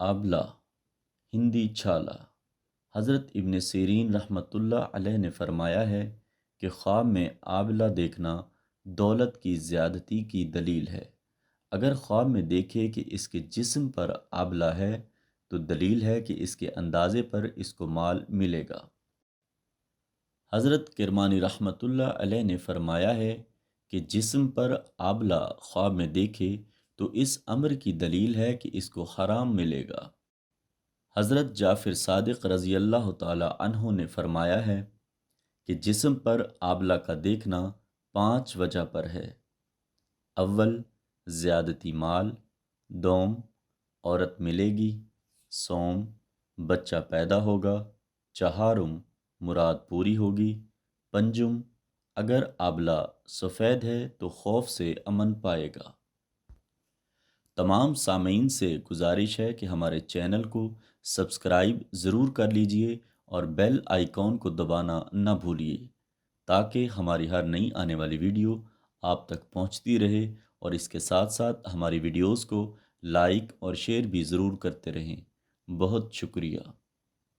آبلہ ہندی چھالا۔ حضرت ابن سیرین رحمۃ اللہ علیہ نے فرمایا ہے کہ خواب میں آبلہ دیکھنا دولت کی زیادتی کی دلیل ہے۔ اگر خواب میں دیکھے کہ اس کے جسم پر آبلہ ہے تو دلیل ہے کہ اس کے اندازے پر اس کو مال ملے گا۔ حضرت کرمانی رحمۃ اللہ علیہ نے فرمایا ہے کہ جسم پر آبلہ خواب میں دیکھے تو اس امر کی دلیل ہے کہ اس کو حرام ملے گا۔ حضرت جعفر صادق رضی اللہ تعالی عنہ نے فرمایا ہے کہ جسم پر آبلہ کا دیکھنا 5 وجہ پر ہے۔ اول، زیادتی مال۔ دوم، عورت ملے گی۔ سوم، بچہ پیدا ہوگا۔ چہارم، مراد پوری ہوگی۔ پنجم، اگر آبلہ سفید ہے تو خوف سے امن پائے گا۔ تمام سامعین سے گزارش ہے کہ ہمارے چینل کو سبسکرائب ضرور کر لیجئے اور بیل آئیکن کو دبانا نہ بھولیے تاکہ ہماری ہر نئی آنے والی ویڈیو آپ تک پہنچتی رہے، اور اس کے ساتھ ساتھ ہماری ویڈیوز کو لائک اور شیئر بھی ضرور کرتے رہیں۔ بہت شکریہ۔